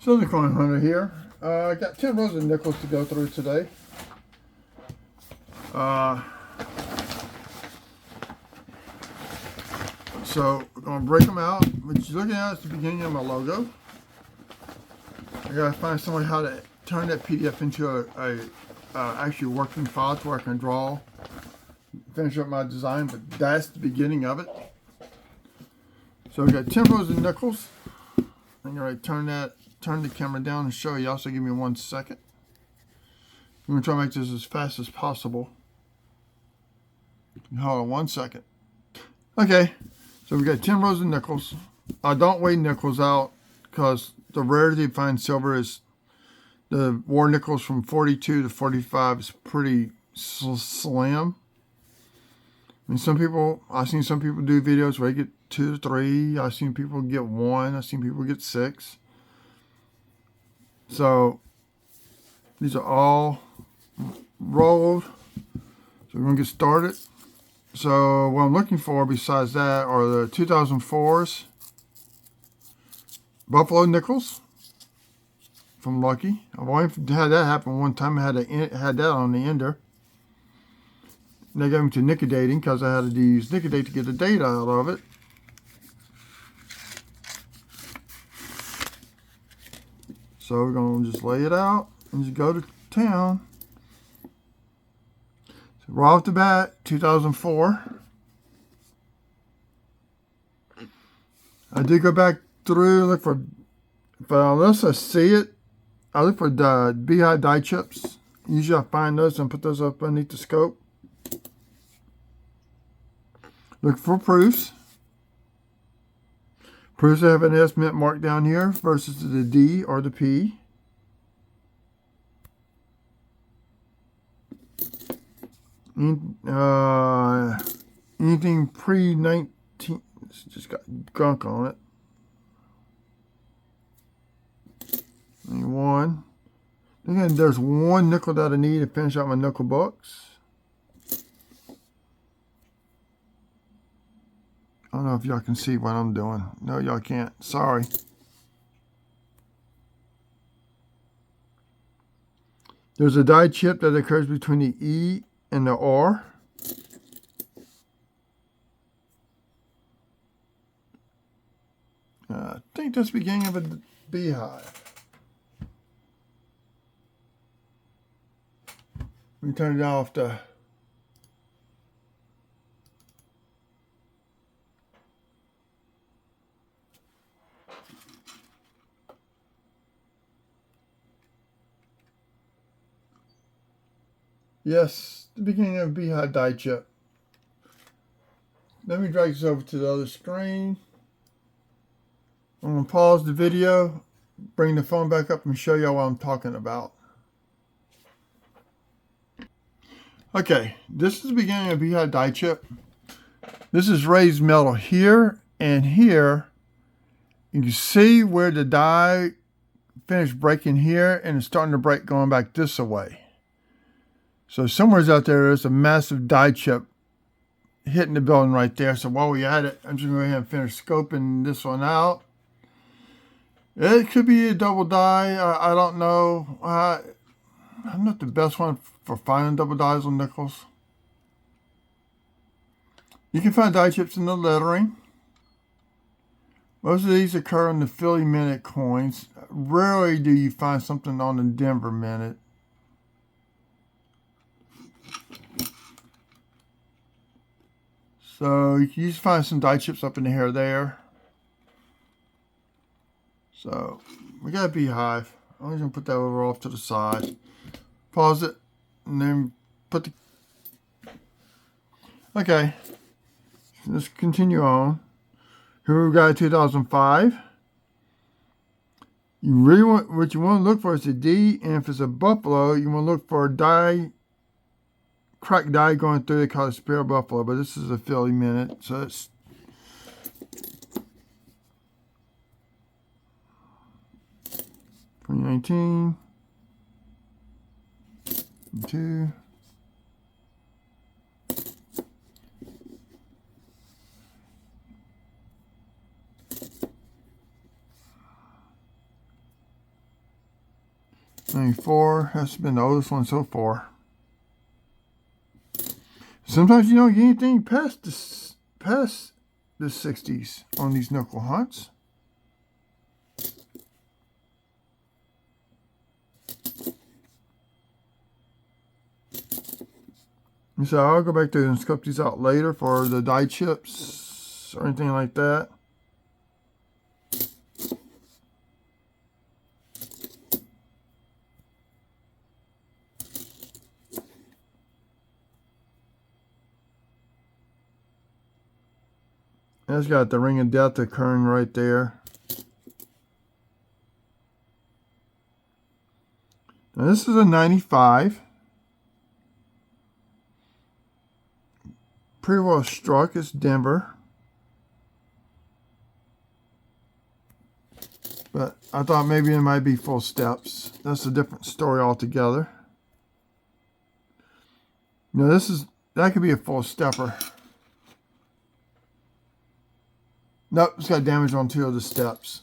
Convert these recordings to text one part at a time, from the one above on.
So the Coin Hunter here. I got 10 rows of nickels to go through today. So we're going to break them out. What you're looking at is the beginning of my logo. I got to find some way how to turn that PDF into a actually working file to where I can draw, finish up my design, but that's the beginning of it. So we got 10 rows of nickels. I'm going to turn the camera down and show you. Also give me 1 second. I'm going to try to make this as fast as possible. Hold on 1 second. Okay, so we got 10 rows of nickels. I don't weigh nickels out because the rarity to find silver is the war nickels from 42 to 45 is pretty slim. I mean, I've seen some people do videos where they get 2 to 3. I've seen people get 1. I've seen people get 6. So these are all rolled. So we're going to get started. So what I'm looking for besides that are the 2004s Buffalo nickels from Lucky. I've only had that happen one time. I had that on the ender. And they got me to Nickodating because I had to use Nickodate to get the data out of it. So we're going to just lay it out and just go to town. So right off the bat, 2004. I did go back through, look for, but unless I see it, I look for the Beehive die chips. Usually I find those and put those up underneath the scope. Look for proofs. Proofs that have an estimate marked down here versus the D or the P. Anything pre-19, it's just got gunk on it. 1. Again, there's 1 nickel that I need to finish out my nickel books. I don't know if y'all can see what I'm doing. No, y'all can't. Sorry. There's a die chip that occurs between the E and the R. I think that's the beginning of a beehive. Let me turn it off to... Yes, the beginning of a beehive die chip. Let me drag this over to the other screen. I'm going to pause the video, bring the phone back up and show y'all what I'm talking about. Okay, this is the beginning of a beehive die chip. This is raised metal here and here. You can see where the die finished breaking here and it's starting to break going back this way. So somewhere out there's a massive die chip hitting the building right there. So while we're at it, I'm just going to go ahead and finish scoping this one out. It could be a double die. I don't know. I'm not the best one for finding double dies on nickels. You can find die chips in the lettering. Most of these occur on the Philly Minute coins. Rarely do you find something on the Denver Minute. So you can usually find some die chips up in the hair there. So we got a beehive. I'm just going to put that over off to the side. Pause it and then put the... Okay. Let's continue on. Here we got 2005. You really want, what you want to look for is a D, and if it's a buffalo, you want to look for a die, cracked die going through. They call it spare buffalo, but this is a Philly Minute, so it's 2019. 2. 94 has been the oldest one so far. Sometimes you don't get anything past the 60s on these nickel hunts. So I'll go back there and scope these out later for the die chips or anything like that. That's got the ring of death occurring right there. Now this is a 95. Pretty well struck. It's Denver. But I thought maybe it might be full steps. That's a different story altogether. Now that could be a full stepper. Nope, it's got damage on 2 of the steps.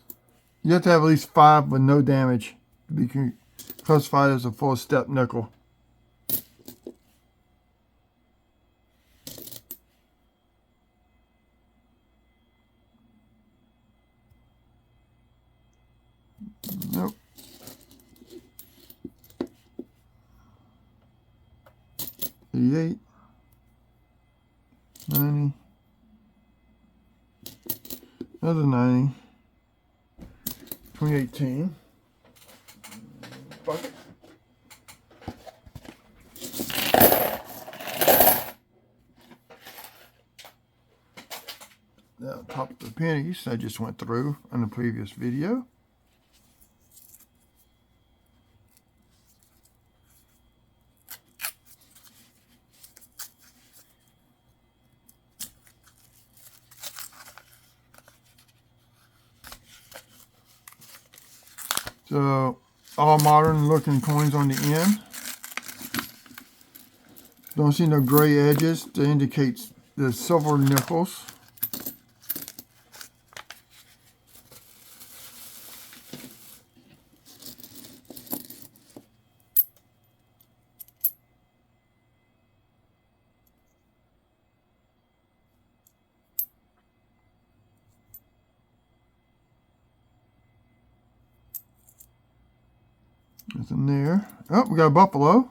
You have to have at least 5 with no damage to be classified as a full step nickel. Nope. 88. 90. Another 90. 2018. Bucket. Now, top of the pennies I just went through on the previous video. So, all modern looking coins on the end. Don't see no gray edges to indicate the silver nickels. Nothing there. Oh, we got a buffalo.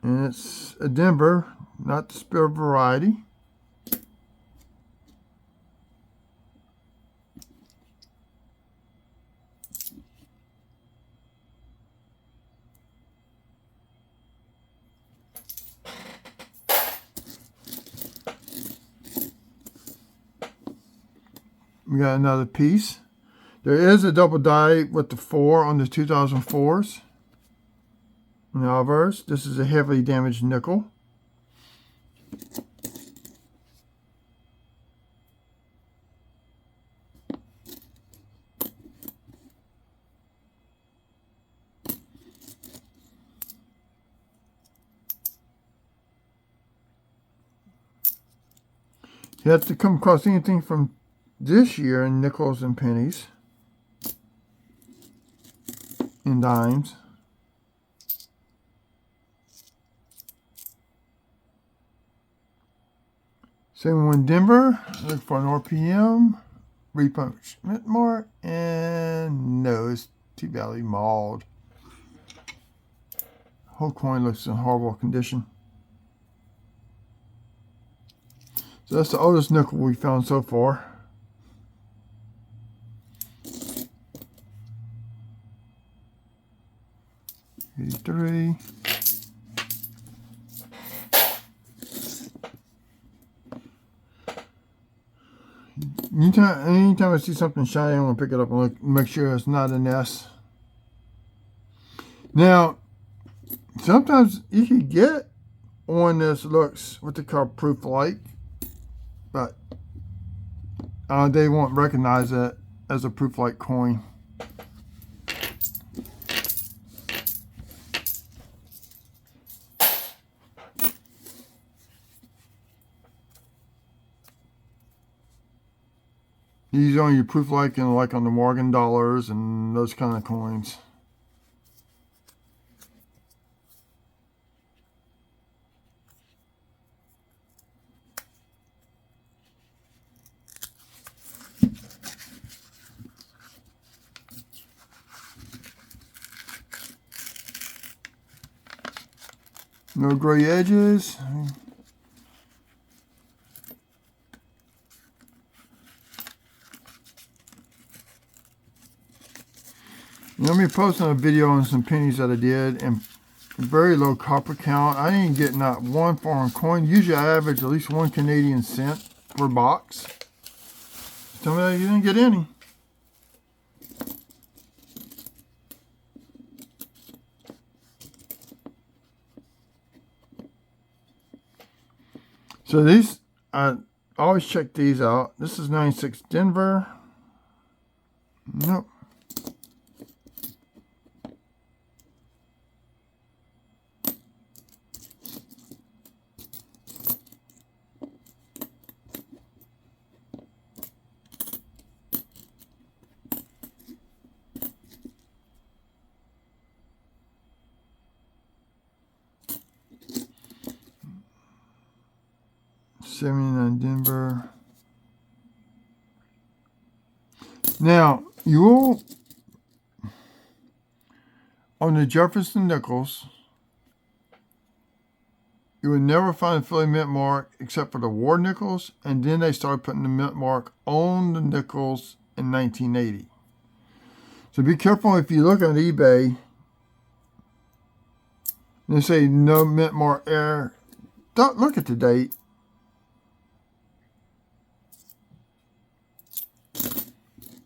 And it's a Denver, not the Spirit variety. We got another piece. There is a double die with the 4 on the 2004s. In the Alvarez. This is a heavily damaged nickel. You have to come across anything from this year in nickels and pennies and dimes. Same one, Denver. Look for an RPM, replenishment mark, and no, it's T-Valley mauled. Whole coin looks in horrible condition. So that's the oldest nickel we found so far. $83. Anytime I see something shiny, I'm going to pick it up and look, make sure it's not an S. Now, sometimes you can get one that looks what they call proof-like, but they won't recognize it as a proof-like coin. These are your proof like on the Morgan dollars and those kind of coins. No gray edges. Let me post a video on some pennies that I did and very low copper count. I didn't get not one foreign coin. Usually I average at least 1 Canadian cent per box. Tell me that you didn't get any. So these, I always check these out. This is 96 Denver. Nope. '79 Denver. Now, you will, on the Jefferson nickels, you would never find a Philly mint mark except for the war nickels, and then they started putting the mint mark on the nickels in 1980. So be careful if you look on eBay, and they say no mint mark error. Don't look at the date.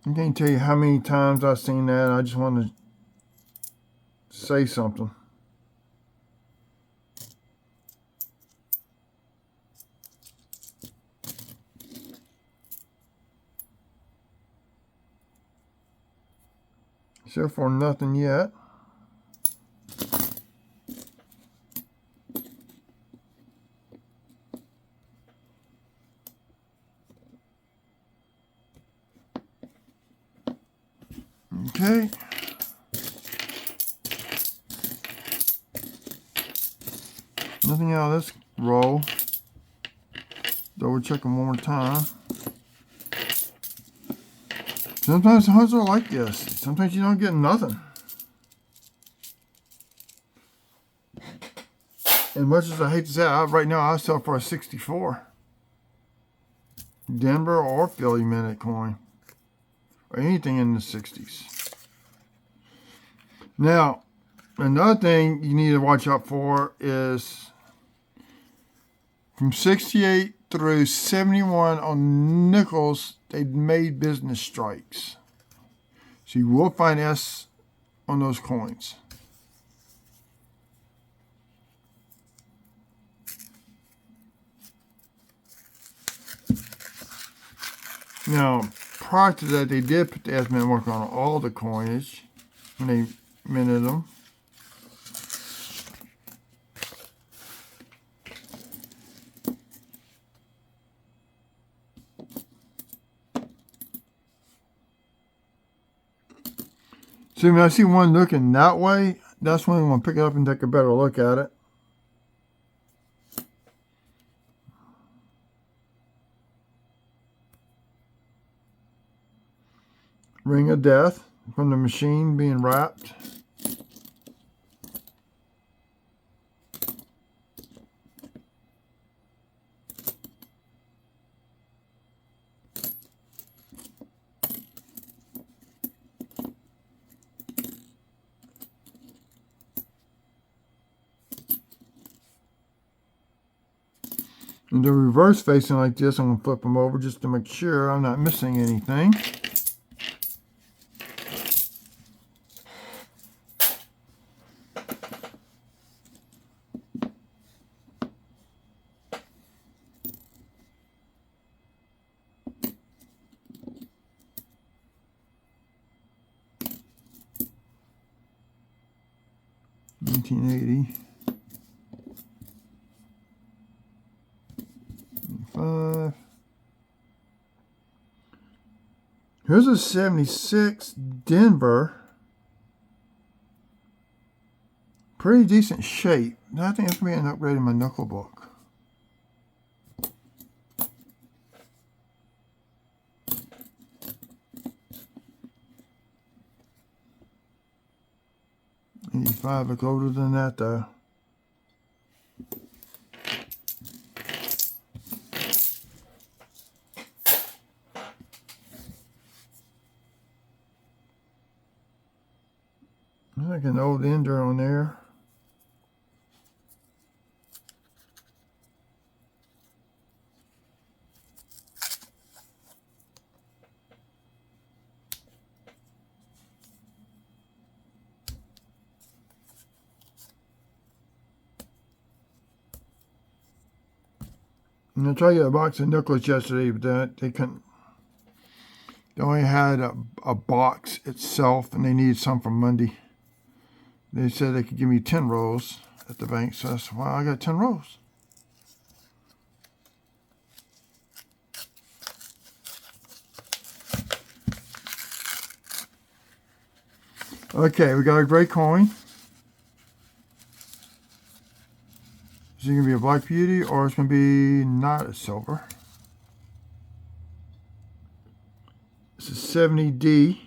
I can't tell you how many times I've seen that. I just want to say something. So far, nothing yet. Okay. Nothing out of this roll. Double check them one more time. Sometimes the hunts are like this. Sometimes you don't get nothing. And much as I hate to say it, right now I sell for a 64. Denver or Philly minute coin. Or anything in the 60s. Now, another thing you need to watch out for is from 68 through 71 on nickels, they made business strikes. So you will find S on those coins. Now, prior to that, they did put the S mint mark on all the coinage when they minted them. See, when I see one looking that way, that's when I'm going to pick it up and take a better look at it. Ring of Death from the machine being wrapped. And the reverse facing like this, I'm going to flip them over just to make sure I'm not missing anything. $19.80. 5. Here's a 76 Denver. Pretty decent shape. I think it's going to be an upgrade in my knuckle book. $85 look older than that though. Looks like an old Ender on there. And I tried to get a box of Nicholas yesterday, but they couldn't. They only had a box itself, and they needed some for Monday. They said they could give me 10 rolls at the bank, so I said, well, I got 10 rolls. Okay, we got a gray coin. Is it going to be a Black Beauty, or it's going to be not a silver? This is 70D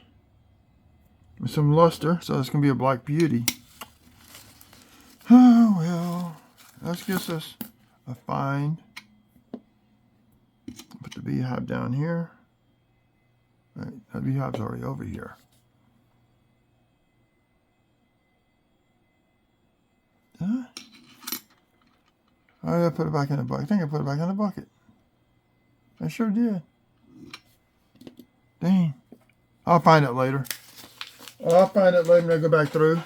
with some luster, so it's going to be a Black Beauty. Oh, well, that gives us a find. Put the beehive down here. Right, that beehive's already over here. Huh? I gotta put it back in the bucket. I think I put it back in the bucket. I sure did. Dang. I'll find it later. I'll find it later when I go back through.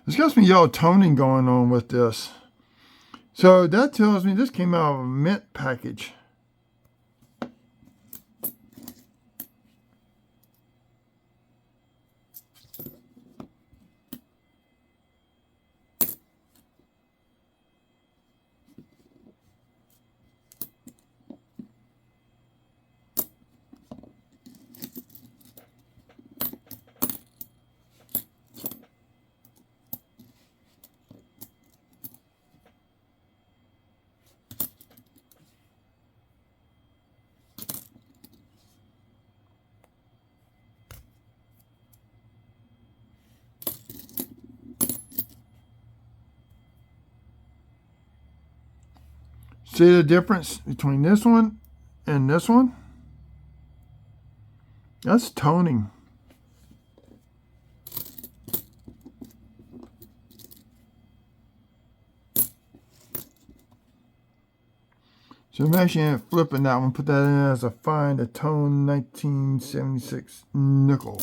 There's got some yellow toning going on with this. So that tells me this came out of a mint package. See the difference between this one and this one? That's toning. So I'm actually flipping that one, put that in as a find, a tone 1976 nickel.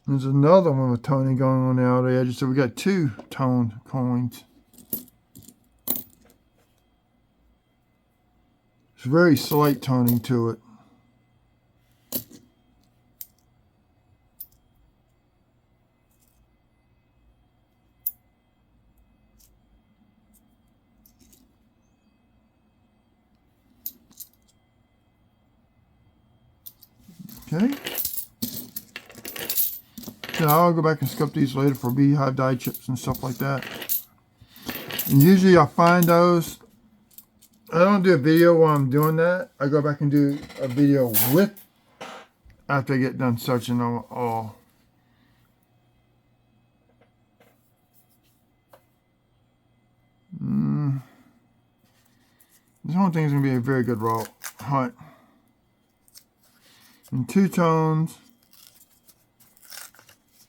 There's another one with toning going on the outer edges. So we got two toned coins. It's very slight toning to it. Okay. So I'll go back and sculpt these later for beehive die chips and stuff like that. And usually I find those. I don't do a video while I'm doing that. I go back and do a video with after I get done searching them all. This whole thing is going to be a very good raw hunt. In two tones.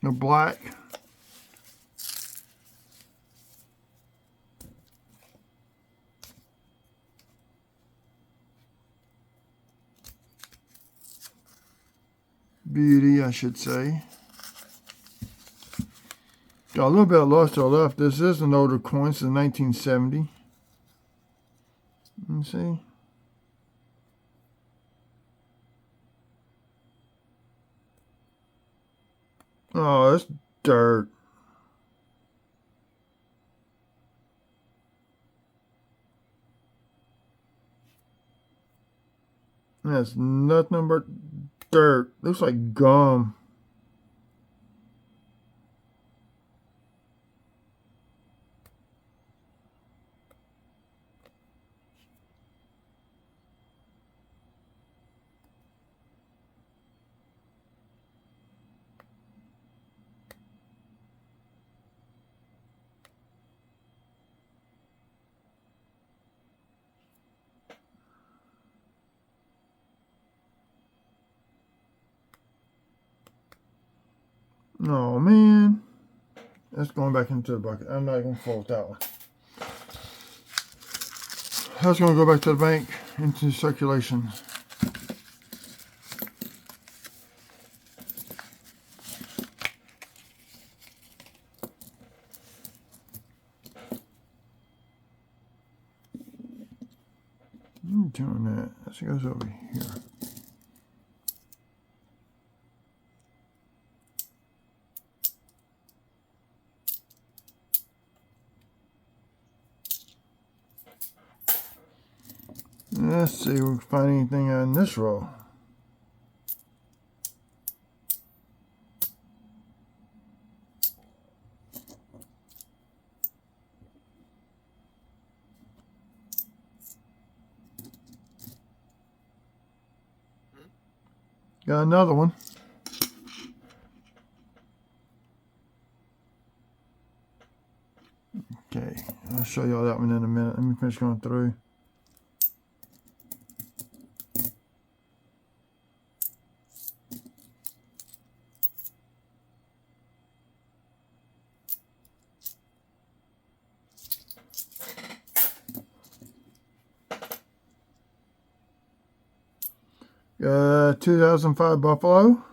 No black. Beauty, I should say. Got a little bit of luster left. This is an older coin since 1970. Let me see. Oh, that's dirt. That's nothing but dirt. Looks like gum. Oh man. That's going back into the bucket. I'm not going to fold that one. That's going to go back to the bank into circulation. Let me turn that. This goes over here. Let's see if we can find anything on this row. Got another one. Okay, I'll show you all that one in a minute. Let me finish going through. Got 2005 Buffalo,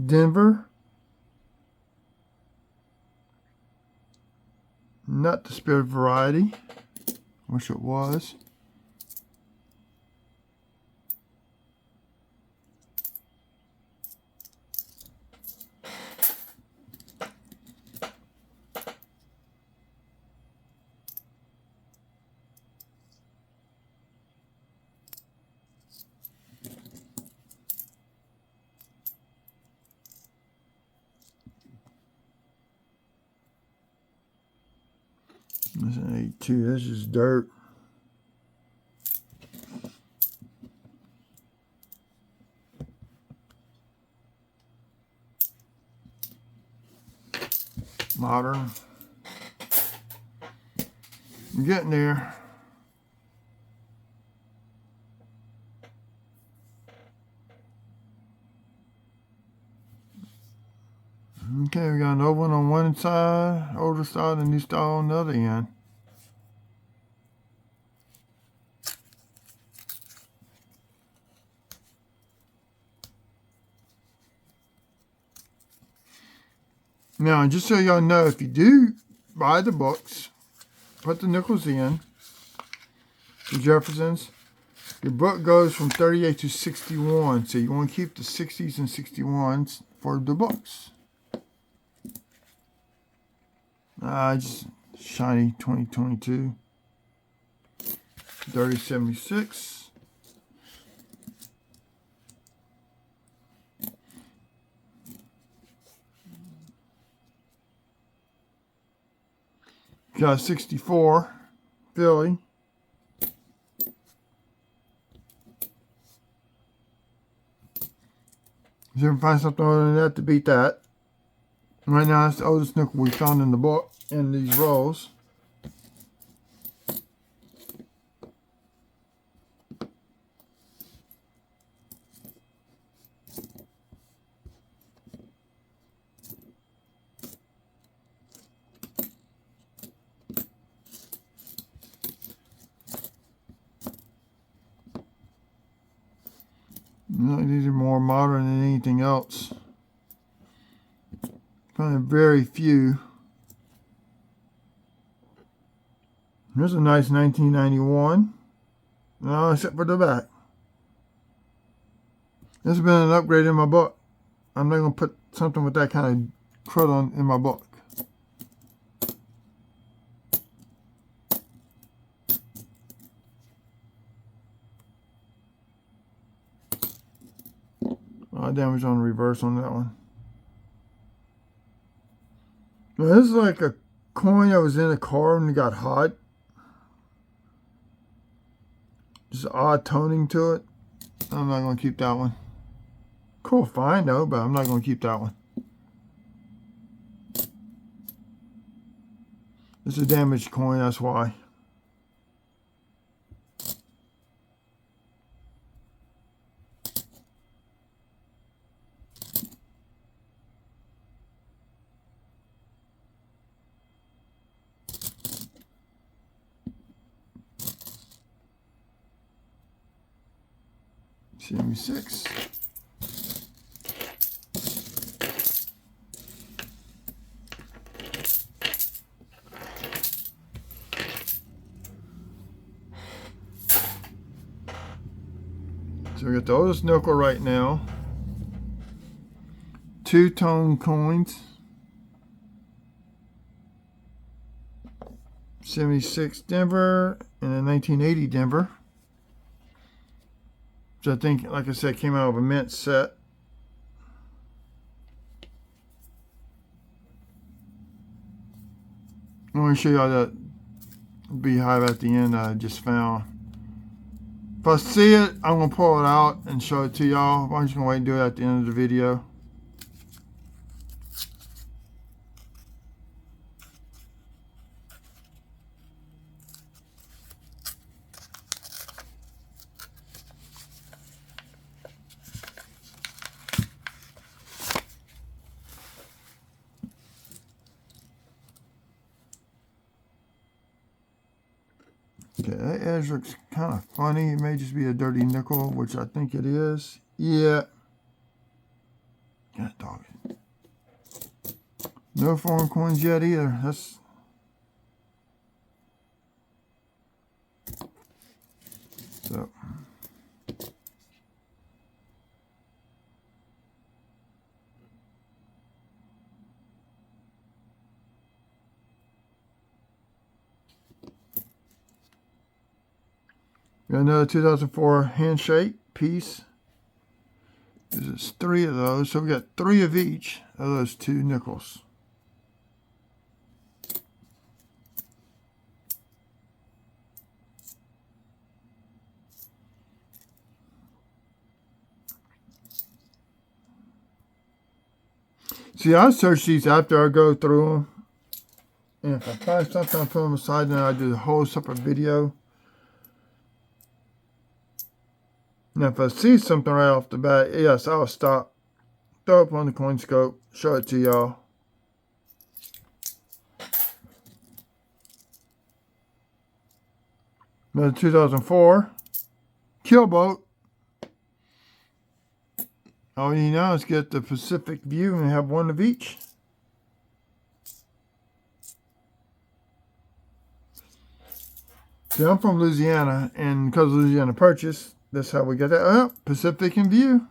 Denver. Not the Spirit variety. Wish it was. That's an 82. That's just dirt. Modern. I'm getting there. Okay, we got an old one on one side, older style, and new style on the other end. Now, just so y'all know, if you do buy the books, put the nickels in, the Jeffersons, your book goes from 38 to 61. So you want to keep the 60s and 61s for the books. Just shiny 2022. 3076. Got 64, Philly. Is there ever find something other than that to beat that? Right now, that's the oldest nickel we found in the book, in these rolls. No, these are more modern than anything else. Kind of very few Here's a nice 1991. No, except for the back. This has been an upgrade in my book. I'm not going to put something with that kind of crud on in my book. Damage on reverse on that one. Now, this is like a coin that was in a car and it got hot. Just odd toning to it. I'm not going to keep that one. Cool find though, but I'm not going to keep that one. It's a damaged coin, that's why. CME6. So we got the oldest nickel right now. Two-tone coins. 76 Denver and a 1980 Denver. Which I think, like I said, came out of a mint set. I want to show you all that beehive at the end I just found. If I see it, I'm going to pull it out and show it to y'all. I'm just going to wait and do it at the end of the video. Okay, that edge looks kind of funny. It may just be a dirty nickel, which I think it is. Yeah. God dog it. No foreign coins yet either. That's... So... Got another 2004 handshake piece. There's 3 of those, so we got 3 of each of those 2 nickels. See, I search these after I go through them. And if I find something, I put them aside, then I do the whole separate video. Now, if I see something right off the bat, yes, I'll stop, throw it up on the coin scope, show it to y'all. Another 2004 Keelboat. All you need now is get the Pacific view and have 1 of each. See, I'm from Louisiana, and because of Louisiana Purchase, that's how we got that. Oh, Pacific in view.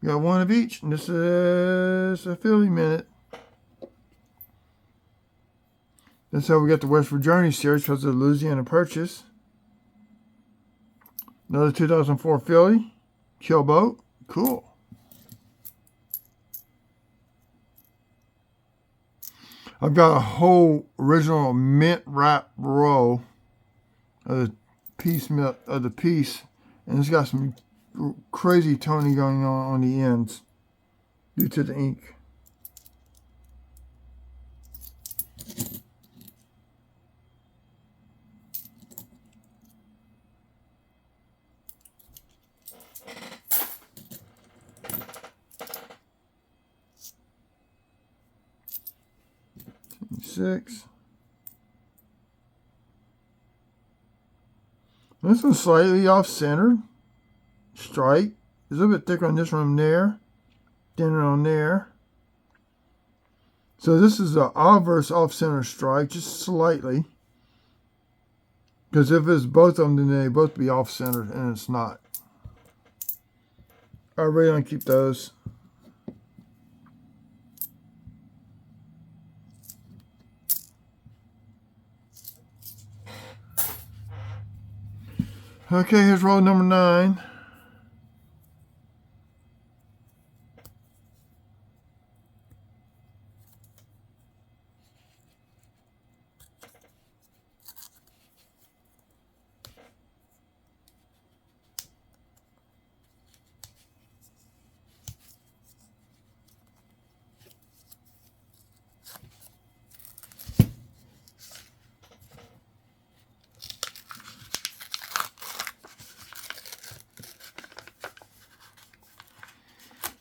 We got 1 of each. And this is a Philly minute. That's how we got the Westward Journey series because of the Louisiana Purchase. Another 2004 Philly. Keelboat. Cool. I've got a whole original mint wrap row of the piece. And it's got some crazy toning going on the ends due to the ink. Six. This one's slightly off-centered. Stripe. It's a little bit thicker on this one there. Thinner on there. So this is the obverse off-center strike, just slightly. Because if it's both of them, then they both be off-centered, and it's not. I really don't keep those. Okay, here's roll number 9.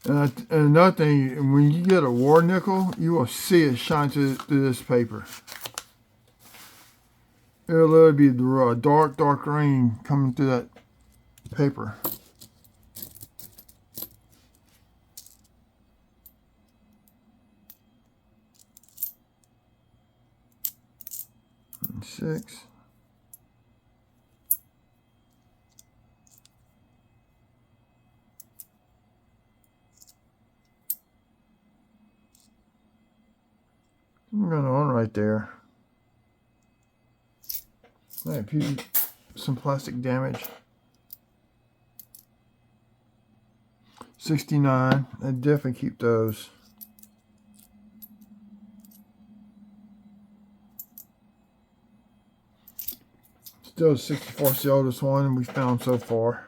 And another thing, when you get a war nickel, you will see it shine through this paper. It'll literally be the dark green coming through that paper. And 6. Something going on right there. Some plastic damage. 69. I definitely keep those. Still 64 is the oldest one we found so far.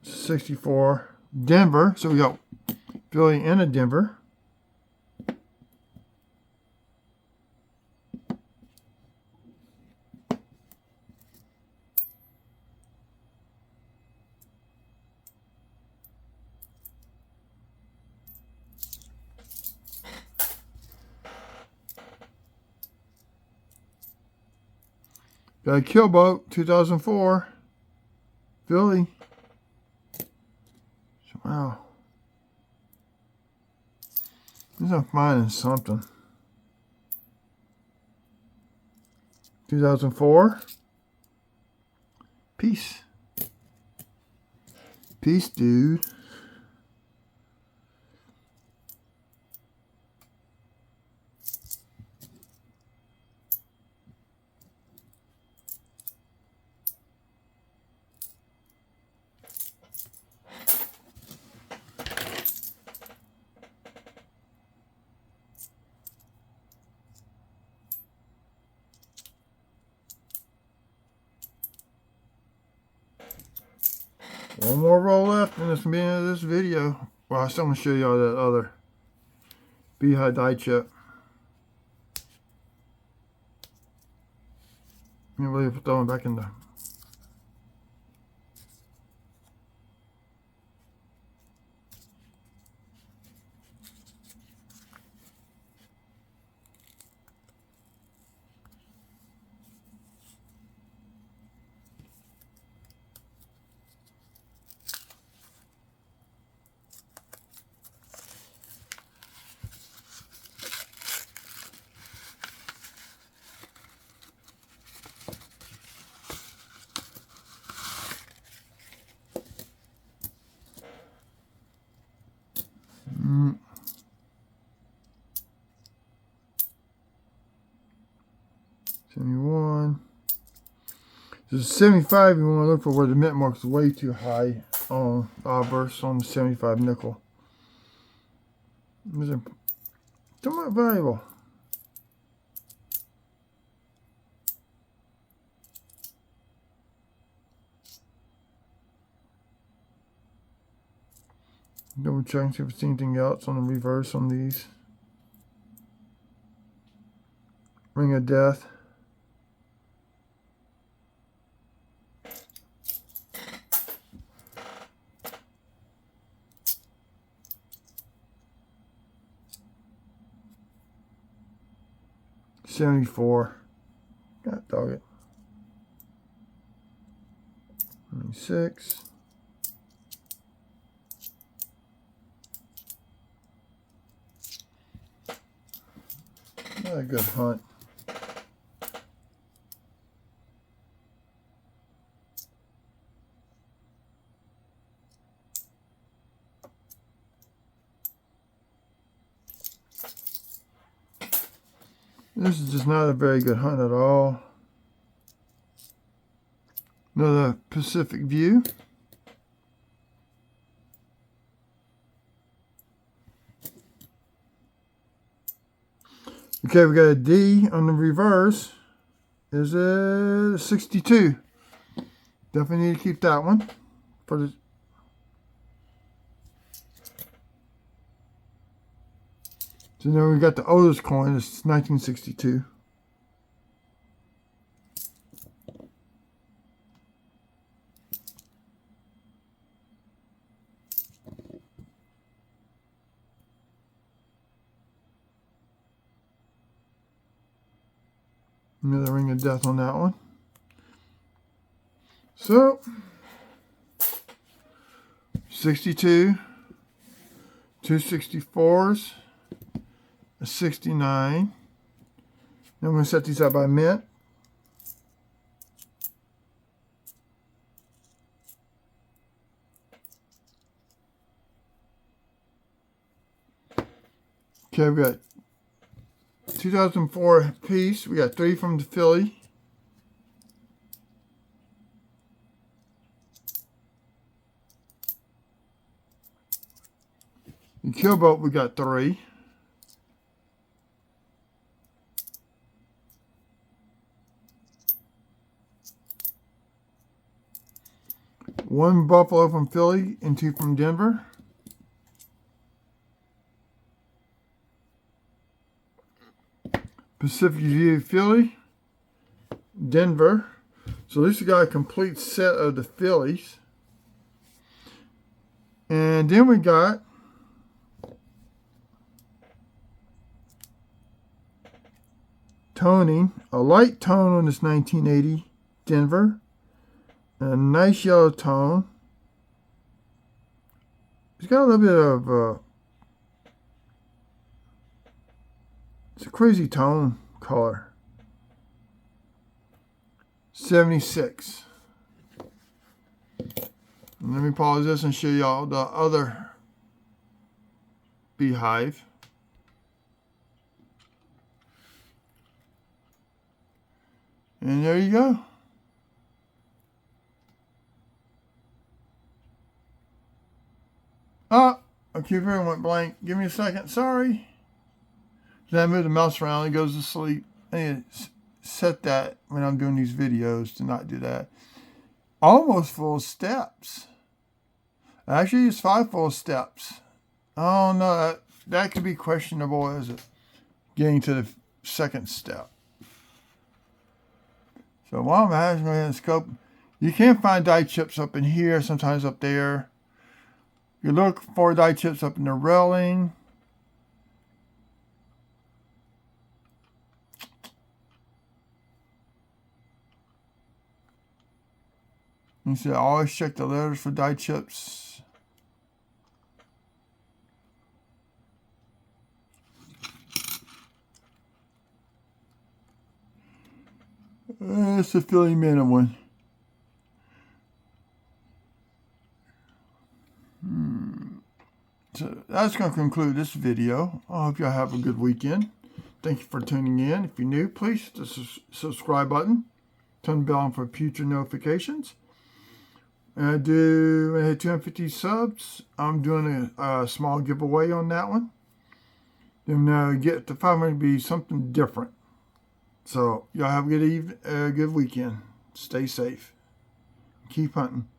'64 Denver. So we got Philly and a Denver. Got a Killboat 2004 Philly. Wow. I'm finding something. 2004. Peace. Peace, dude. One more roll left, and it's the end of this video. Well, I still want to show y'all that other Beehive die chip. I'm going to put that one back in the... Mm. 71. This is 75. You want to look for where the mint mark is way too high on versus on the 75 nickel. These are somewhat valuable. Double check, see if there's anything else on the reverse on these. Ring of Death. '74. God dog it. 96. Not a good hunt. This is just not a very good hunt at all. Another Pacific View. Okay, we got a D on the reverse. Is a 62. Definitely need to keep that one for the. So now we got the oldest coin. It's 1962. Another ring of death on that one. So 62, two 64s, a 69. Now I'm going to set these out by mint. Okay, we got 2004 piece. We got 3 from the Philly. In Killboat, we got 3. One Buffalo from Philly and 2 from Denver. Pacific View, Philly, Denver. So at least we got a complete set of the Phillies. And then we got toning, a light tone on this 1980 Denver, and a nice yellow tone. It's got a little bit of it's a crazy tone color. 76. And let me pause this and show y'all the other beehive. And there you go. Oh, a computer went blank. Give me a second. Sorry. Then I move the mouse around, it goes to sleep. I need to set that when I'm doing these videos to not do that. Almost full steps. Actually, it's 5 full steps. Oh no, that could be questionable as it getting to the second step. So while I'm at it, go ahead and scope. You can find die chips up in here, sometimes up there. You look for die chips up in the railing. You see, I always check the letters for die chips. It's a Philly Minute one. So that's going to conclude this video. I hope y'all have a good weekend. Thank you for tuning in. If you're new, please hit the subscribe button. Turn the bell on for future notifications. And I hit 250 subs. I'm doing a small giveaway on that one. Then get to 500 be something different. So y'all have a good weekend. Stay safe. Keep hunting.